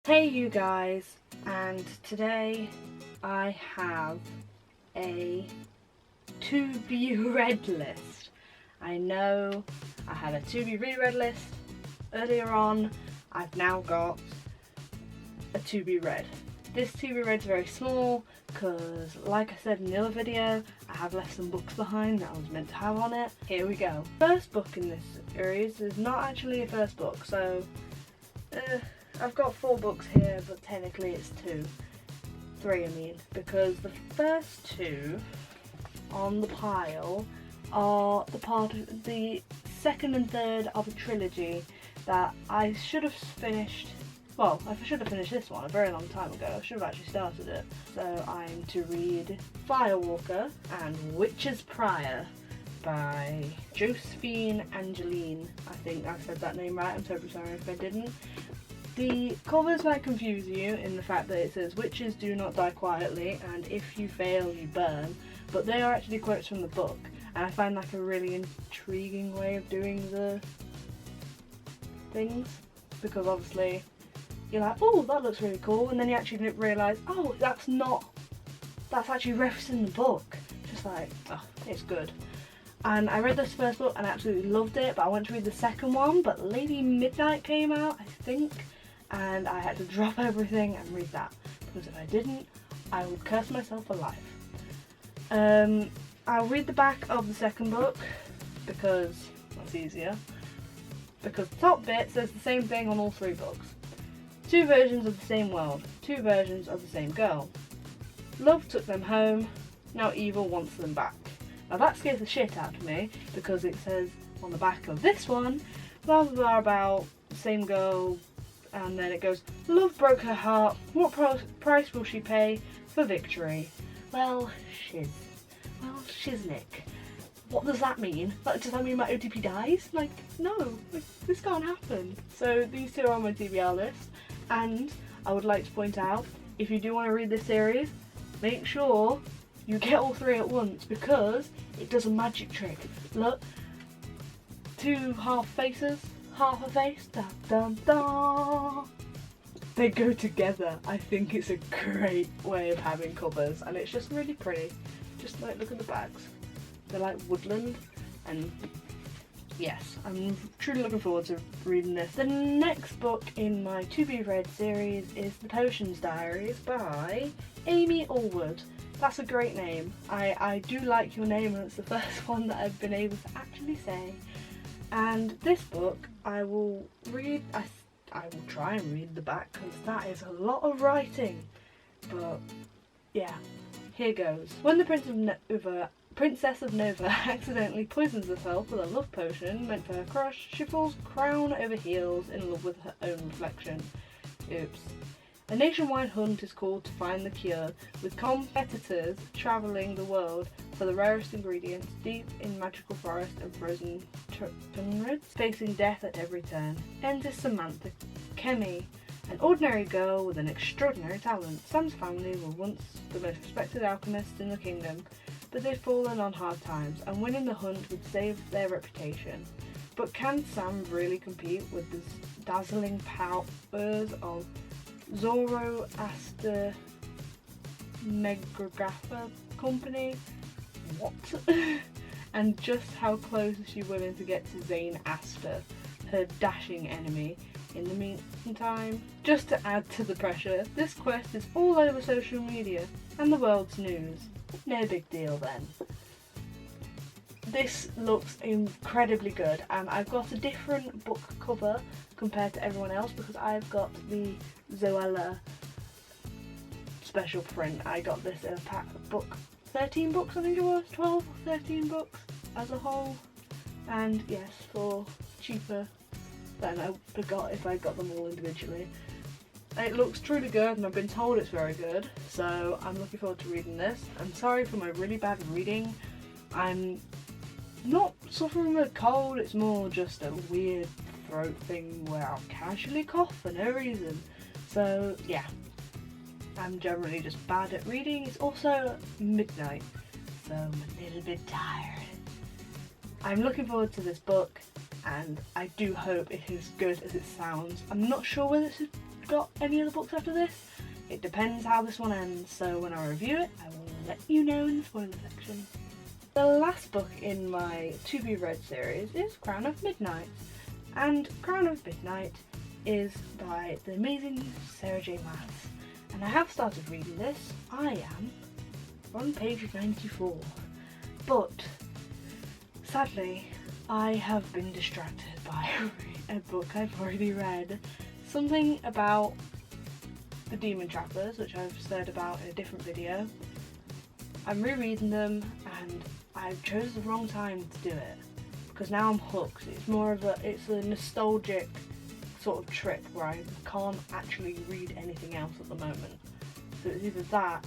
Hey you guys, and today I have a to be read list. I know I had a to be reread list earlier on. I've now got a to be read. This to be read is very small because, like I said in the other video, I have left some books behind that I was meant to have on it. Here we go. First book in this series is not actually a first book, so I've got 4 books here, but technically it's 3 I mean, because the first 2 on the pile are the part of the second and third of a trilogy that I should have finished. Well, I should have finished this one a very long time ago. I should have actually started it. So I'm to read Firewalker and Witches by Josephine Angeline. I think I said that name right. I'm so sorry if I didn't. The covers might confuse you in the fact that it says witches do not die quietly and if you fail you burn, but they are actually quotes from the book, and I find like a really intriguing way of doing the things, because obviously you're like, oh, that looks really cool, and then you actually realise, oh, that's actually referencing the book. Just like, oh, it's good. And I read this first book and I absolutely loved it, but I went to read the second one, but Lady Midnight came out, I think, and I had to drop everything and read that, because if I didn't, I would curse myself for life. I'll read the back of the second book, because that's easier, because the top bit says the same thing on all 3 books. 2 versions of the same world, 2 versions of the same girl. Love took them home, now evil wants them back. Now that scares the shit out of me, because it says on the back of this one, blah blah blah about the same girl, and then it goes, love broke her heart, what price will she pay for victory? Well, shiznick. What does that mean? Like, does that mean my OTP dies? Like, no, like, this can't happen. So these 2 are on my TBR list, and I would like to point out, if you do want to read this series, make sure you get all 3 at once, because it does a magic trick. Look, 2 half faces, half a face, da da da. They go together. I think it's a great way of having covers, and it's just really pretty. Just like, look at the bags. They're like woodland, and yes, I'm truly looking forward to reading this. The next book in my to be read series is the Potions Diaries by Amy Allwood. That's a great name. I do like your name, and it's the first one that I've been able to actually say. And this book I will read, I will try and read the back, because that is a lot of writing. But yeah, here goes. When the Princess of Nova accidentally poisons herself with a love potion meant for her crush, she falls crown over heels in love with her own reflection. Oops. A nationwide hunt is called to find the cure, with competitors travelling the world for the rarest ingredients deep in magical forest and frozen tundras, facing death at every turn. Enter Samantha Kemi, an ordinary girl with an extraordinary talent. Sam's family were once the most respected alchemists in the kingdom, but they've fallen on hard times, and winning the hunt would save their reputation. But can Sam really compete with the dazzling powers of Zoroaster Megrographer Company? What? And just how close is she willing to get to Zane Astor, her dashing enemy? In the meantime, just to add to the pressure, this quest is all over social media and the world's news. No big deal then. This looks incredibly good, and I've got a different book cover compared to everyone else, because I've got the Zoella special print. I got this in a pack of 13 books, I think it was, 12 or 13 books as a whole, and yes, for cheaper than I forgot if I got them all individually. It looks truly good, and I've been told it's very good, so I'm looking forward to reading this. I'm sorry for my really bad reading. I'm not suffering with a cold, it's more just a weird throat thing where I'll casually cough for no reason. So yeah, I'm generally just bad at reading. It's also midnight, so I'm a little bit tired. I'm looking forward to this book, and I do hope it is as good as it sounds. I'm not sure whether it's got any other books after this. It depends how this one ends, so when I review it, I will let you know in the spoiler section. The last book in my to be read series is Crown of Midnight, and Crown of Midnight is by the amazing Sarah J. Maas, and I have started reading this. I am on page 94, but sadly I have been distracted by a book I've already read, something about the Demon Trappers, which I've said about in a different video. I'm rereading them and I chose the wrong time to do it, because now I'm hooked. It's more of it's a nostalgic sort of trip where I can't actually read anything else at the moment. So it's either that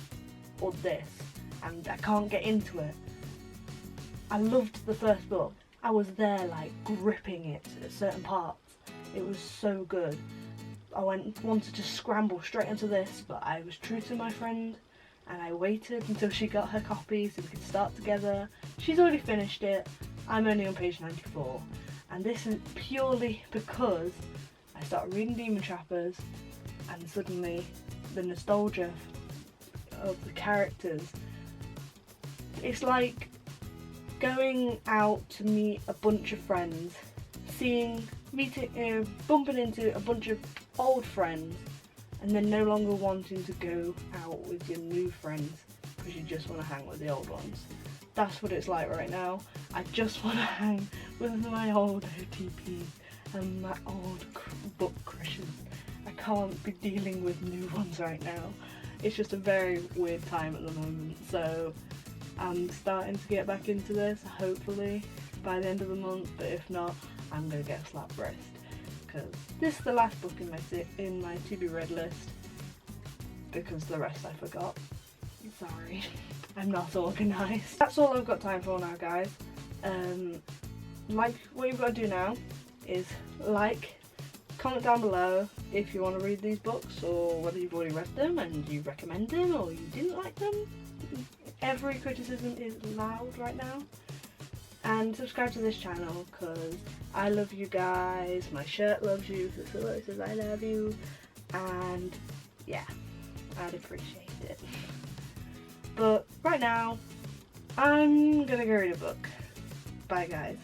or this, and I can't get into it. I loved the first book. I was there like gripping it at certain parts. It was so good. I wanted to scramble straight into this, but I was true to my friend and I waited until she got her copy so we could start together. She's already finished it. I'm only on page 94, and this is purely because I started reading Demon Trappers and suddenly the nostalgia of the characters. It's like going out to meet a bunch of friends, bumping into a bunch of old friends, and then no longer wanting to go out with your new friends because you just want to hang with the old ones. That's what it's like right now. I just want to hang with my old OTPs and my old book crushes. I can't be dealing with new ones right now. It's just a very weird time at the moment, so I'm starting to get back into this, hopefully by the end of the month, but if not, I'm going to get a slap wrist, because this is the last book in my to be read list, because the rest I forgot. Sorry, I'm not organised. That's all I've got time for now, guys. Like, what you've got to do now is comment down below if you want to read these books, or whether you've already read them and you recommend them or you didn't like them. Every criticism is loud right now. And subscribe to this channel because I love you guys. My shirt loves you, so it says I love you. And yeah, I'd appreciate it. But right now, I'm gonna go read a book. Bye guys.